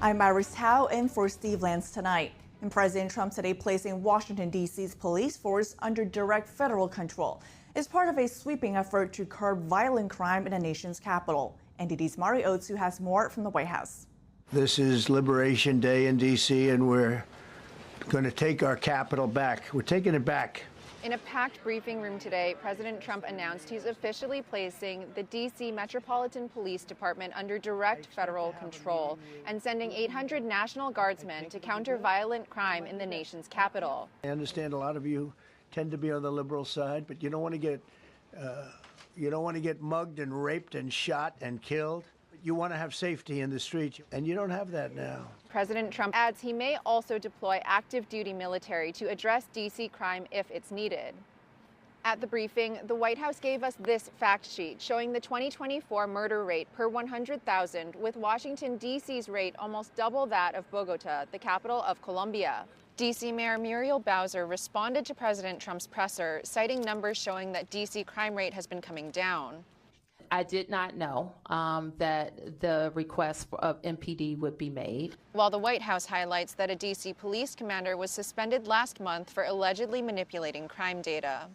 I'm Iris Howe in for Steve Lance tonight. And President Trump today placing Washington, D.C.'s police force under direct federal control is part of a sweeping effort to curb violent crime in the nation's capital. NTD's Mari Otsu has more from the White House. This is Liberation Day in D.C., and we're going to take our capital back. We're taking it back. In a packed briefing room today, President Trump announced he's officially placing the D.C. Metropolitan Police Department under direct federal control and sending 800 National Guardsmen to counter violent crime in the nation's capital. I understand a lot of you tend to be on the liberal side, but you don't want to get mugged and raped and shot and killed. You want to have safety in the streets, and you don't have that now. President Trump adds he may also deploy active duty military to address D.C. crime if it's needed. At the briefing, the White House gave us this fact sheet showing the 2024 murder rate per 100,000, with Washington, D.C.'s rate almost double that of Bogota, the capital of Colombia. D.C. Mayor Muriel Bowser responded to President Trump's presser, citing numbers showing that D.C. crime rate has been coming down. I did not know that the request of MPD would be made. While the White House highlights that a D.C. police commander was suspended last month for allegedly manipulating crime data.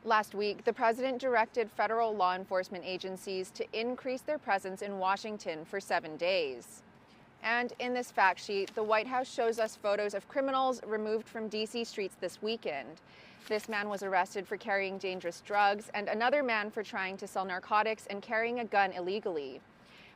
Last week, the president directed federal law enforcement agencies to increase their presence in Washington for 7 days. And in this fact sheet, the White House shows us photos of criminals removed from D.C. streets this weekend. This man was arrested for carrying dangerous drugs, and another man for trying to sell narcotics and carrying a gun illegally.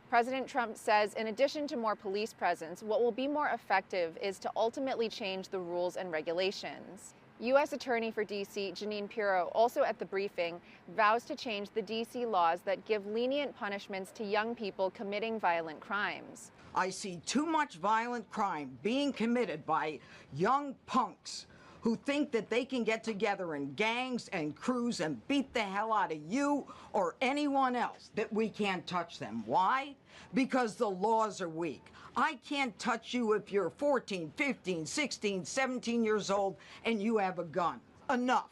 President Trump says in addition to more police presence, what will be more effective is to ultimately change the rules and regulations. U.S. Attorney for D.C. Jeanine Pirro, also at the briefing, vows to change the D.C. laws that give lenient punishments to young people committing violent crimes. I see too much violent crime being committed by young punks who think that they can get together in gangs and crews and beat the hell out of you or anyone else, that we can't touch them. Why? Because the laws are weak. I can't touch you if you're 14, 15, 16, 17 years old and you have a gun. Enough.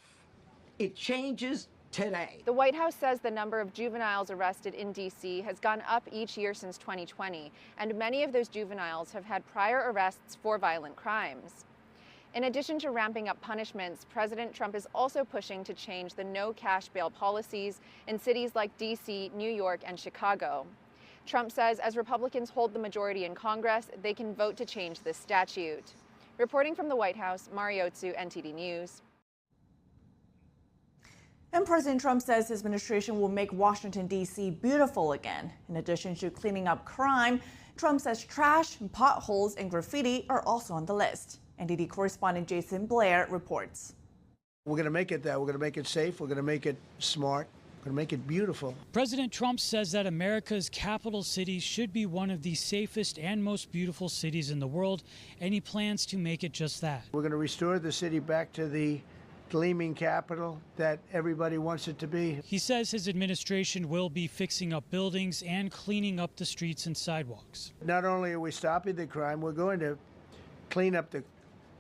It changes today. The White House says the number of juveniles arrested in D.C. has gone up each year since 2020, and many of those juveniles have had prior arrests for violent crimes. In addition to ramping up punishments, President Trump is also pushing to change the no cash bail policies in cities like D.C., New York, and Chicago. Trump says as Republicans hold the majority in Congress, they can vote to change this statute. Reporting from the White House, Mari Otsu, NTD News. And President Trump says his administration will make Washington, D.C. beautiful again. In addition to cleaning up crime, Trump says trash, potholes, and graffiti are also on the list. NTD correspondent Jason Blair reports. We're going to make it that. We're going to make it safe. We're going to make it smart. We're going to make it beautiful. President Trump says that America's capital city should be one of the safest and most beautiful cities in the world, and he plans to make it just that. We're going to restore the city back to the gleaming capital that everybody wants it to be. He says his administration will be fixing up buildings and cleaning up the streets and sidewalks. Not only are we stopping the crime, we're going to clean up the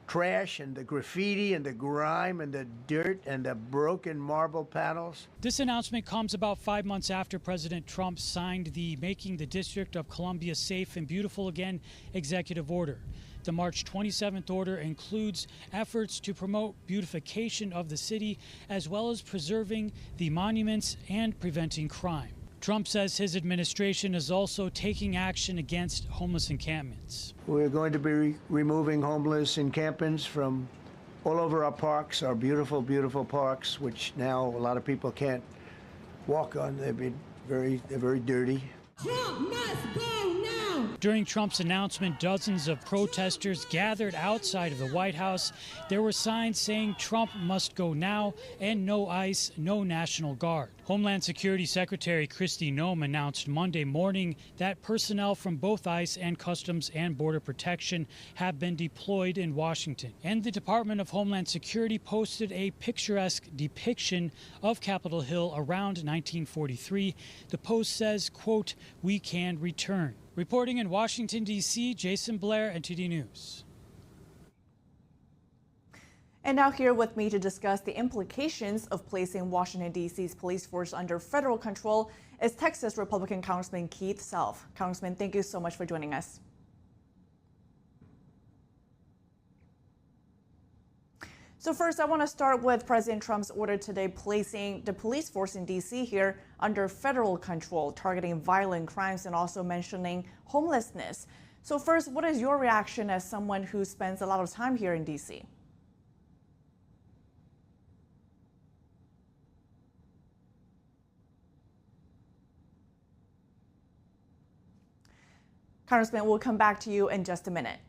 trash and the graffiti and the grime and the dirt and the broken marble panels. This announcement comes about 5 months after President Trump signed the Making the District of Columbia Safe and Beautiful Again executive order. The March 27th order includes efforts to promote beautification of the city, as well as preserving the monuments and preventing crime. Trump says his administration is also taking action against homeless encampments. We're going to be removing homeless encampments from all over our parks, our beautiful, beautiful parks, which now a lot of people can't walk on. They're very dirty. Trump must go now! During Trump's announcement, dozens of protesters gathered outside of the White House. There were signs saying Trump must go now and no ICE, no National Guard. Homeland Security Secretary Kristi Noem announced Monday morning that personnel from both ICE and Customs and Border Protection have been deployed in Washington. And the Department of Homeland Security posted a picturesque depiction of Capitol Hill around 1943. The post says, quote, "We can return." Reporting in Washington, D.C., Jason Blair, NTD News. And now here with me to discuss the implications of placing Washington, D.C.'s police force under federal control is Texas Republican Congressman Keith Self. Congressman, thank you so much for joining us. So first, I want to start with President Trump's order today placing the police force in D.C. here under federal control, targeting violent crimes and also mentioning homelessness. So first, what is your reaction as someone who spends a lot of time here in D.C.? Congressman, we'll come back to you in just a minute.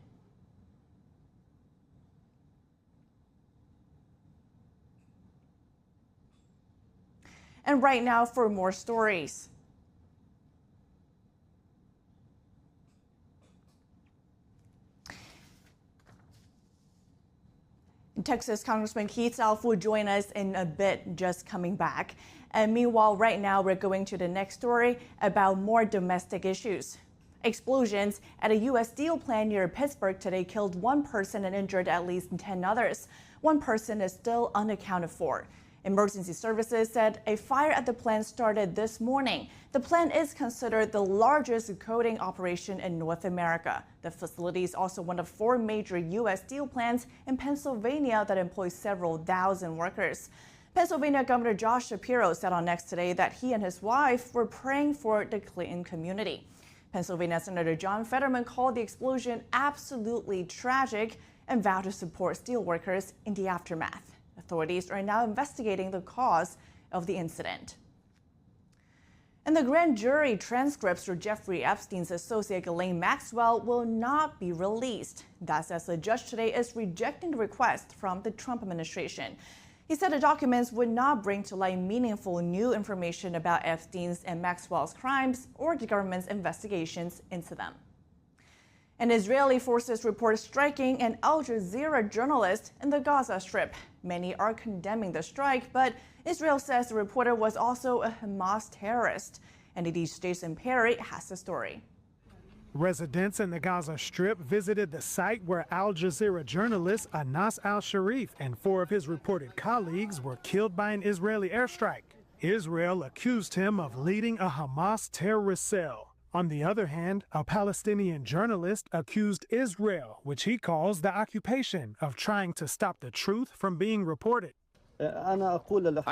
And right now for more stories. Texas Congressman Keith Self will join us in a bit, just coming back. And meanwhile, right now we're going to the next story about more domestic issues. Explosions at a U.S. steel plant near Pittsburgh today killed one person and injured at least 10 others. One person is still unaccounted for. Emergency services said a fire at the plant started this morning. The plant is considered the largest coating operation in North America. The facility is also one of 4 major U.S. steel plants in Pennsylvania that employs several thousand workers. Pennsylvania Governor Josh Shapiro said on X today that he and his wife were praying for the Clinton community. Pennsylvania Senator John Fetterman called the explosion absolutely tragic and vowed to support steelworkers in the aftermath. Authorities are now investigating the cause of the incident. And the grand jury transcripts for Jeffrey Epstein's associate Ghislaine Maxwell will not be released. That's as a judge today is rejecting the request from the Trump administration. He said the documents would not bring to light meaningful new information about Epstein's and Maxwell's crimes or the government's investigations into them. And Israeli forces report striking an Al Jazeera journalist in the Gaza Strip. Many are condemning the strike, but Israel says the reporter was also a Hamas terrorist. NDD's Jason Perry has the story. Residents in the Gaza Strip visited the site where Al Jazeera journalist Anas al-Sharif and 4 of his reported colleagues were killed by an Israeli airstrike. Israel accused him of leading a Hamas terrorist cell. On the other hand, a Palestinian journalist accused Israel, which he calls the occupation, of trying to stop the truth from being reported. I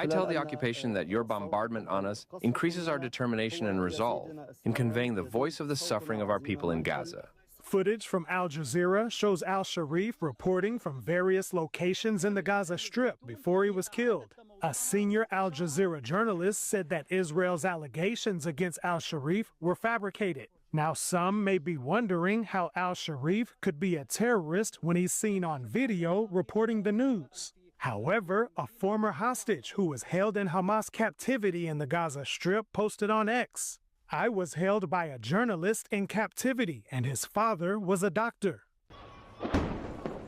tell the occupation that your bombardment on us increases our determination and resolve in conveying the voice of the suffering of our people in Gaza. Footage from Al Jazeera shows al-Sharif reporting from various locations in the Gaza Strip before he was killed. A senior Al Jazeera journalist said that Israel's allegations against al-Sharif were fabricated. Now some may be wondering how al-Sharif could be a terrorist when he's seen on video reporting the news. However, a former hostage who was held in Hamas captivity in the Gaza Strip posted on X, "I was held by a journalist in captivity and his father was a doctor."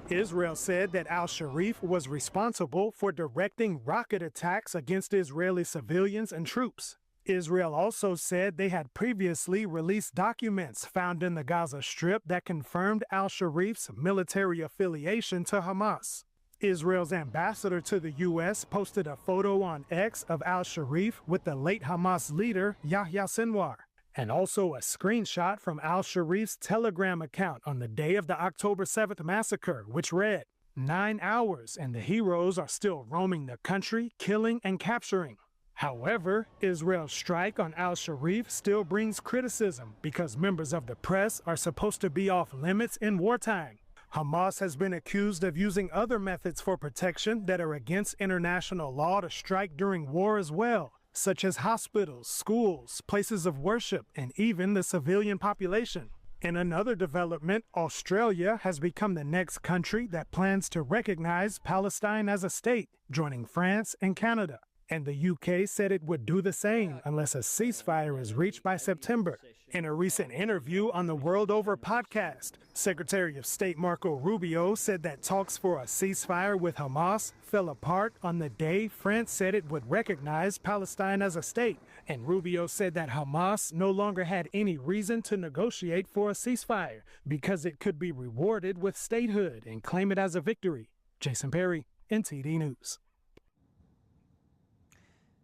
Israel said that al-Sharif was responsible for directing rocket attacks against Israeli civilians and troops. Israel also said they had previously released documents found in the Gaza Strip that confirmed al-Sharif's military affiliation to Hamas. Israel's ambassador to the U.S. posted a photo on X of al-Sharif with the late Hamas leader Yahya Sinwar, and also a screenshot from al-Sharif's Telegram account on the day of the October 7th massacre, which read, 9 hours and the heroes are still roaming the country, killing and capturing. However, Israel's strike on al-Sharif still brings criticism because members of the press are supposed to be off limits in wartime. Hamas has been accused of using other methods for protection that are against international law to strike during war as well, such as hospitals, schools, places of worship, and even the civilian population. In another development, Australia has become the next country that plans to recognize Palestine as a state, joining France and Canada. And the UK said it would do the same unless a ceasefire is reached by September. In a recent interview on the World Over podcast, Secretary of State Marco Rubio said that talks for a ceasefire with Hamas fell apart on the day France said it would recognize Palestine as a state. And Rubio said that Hamas no longer had any reason to negotiate for a ceasefire because it could be rewarded with statehood and claim it as a victory. Jason Perry, NTD News.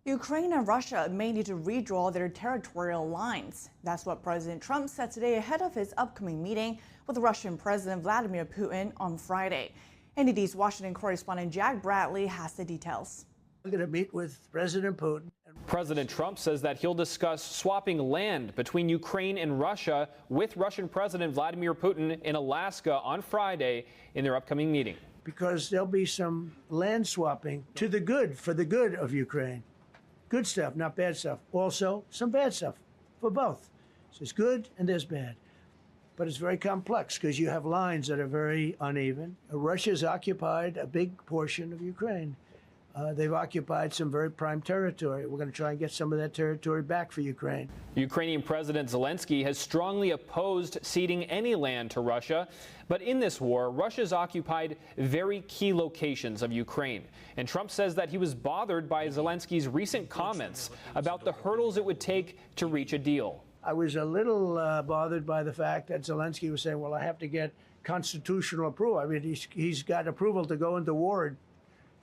Ukraine and Russia may need to redraw their territorial lines. That's what President Trump said today ahead of his upcoming meeting with Russian President Vladimir Putin on Friday. NED's Washington correspondent Jack Bradley has the details. I'm going to meet with President Putin. President Trump says that he'll discuss swapping land between Ukraine and Russia with Russian President Vladimir Putin in Alaska on Friday in their upcoming meeting. Because there'll be some land swapping to the good, for the good of Ukraine. Good stuff, not bad stuff. Also, some bad stuff for both. So there's good and there's bad. But it's very complex because you have lines that are very uneven. Russia's occupied a big portion of Ukraine. They've occupied some very prime territory. We're going to try and get some of that territory back for Ukraine. Ukrainian President Zelensky has strongly opposed ceding any land to Russia. But in this war, Russia's occupied very key locations of Ukraine. And Trump says that he was bothered by Zelensky's recent comments about the hurdles it would take to reach a deal. I was a little bothered by the fact that Zelensky was saying, well, I have to get constitutional approval. I mean, he's got approval to go into war and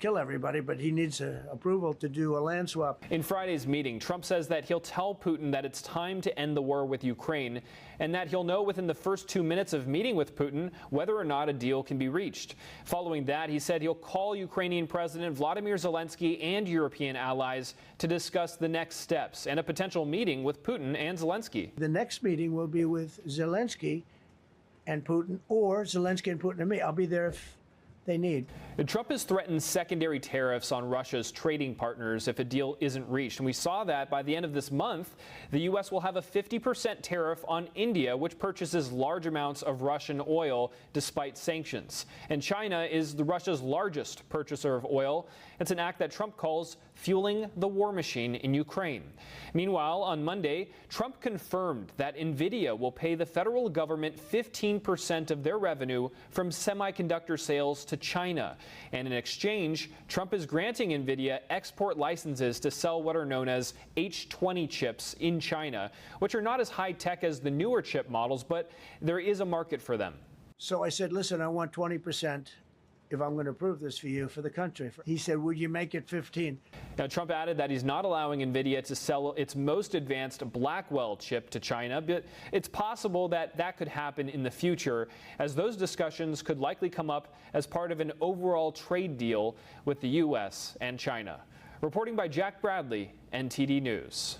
kill everybody, but he needs approval to do a land swap. In Friday's meeting, Trump says that he'll tell Putin that it's time to end the war with Ukraine and that he'll know within the first 2 minutes of meeting with Putin whether or not a deal can be reached. Following that, he said he'll call Ukrainian President Vladimir Zelensky and European allies to discuss the next steps and a potential meeting with Putin and Zelensky. The next meeting will be with Zelensky and Putin, or Zelensky and Putin and me. I'll be there if they need. Trump has threatened secondary tariffs on Russia's trading partners if a deal isn't reached. And we saw that by the end of this month, the U.S. will have a 50% tariff on India, which purchases large amounts of Russian oil despite sanctions. And China is Russia's largest purchaser of oil. It's an act that Trump calls fueling the war machine in Ukraine. Meanwhile, on Monday, Trump confirmed that NVIDIA will pay the federal government 15% of their revenue from semiconductor sales to China. And in exchange, Trump is granting NVIDIA export licenses to sell what are known as H20 chips in China, which are not as high-tech as the newer chip models, but there is a market for them. So I said, listen, I want 20% if I'm going to approve this for you, for the country. He said, would you make it 15? Now, Trump added that he's not allowing NVIDIA to sell its most advanced Blackwell chip to China, but it's possible that that could happen in the future, as those discussions could likely come up as part of an overall trade deal with the U.S. and China. Reporting by Jack Bradley, NTD News.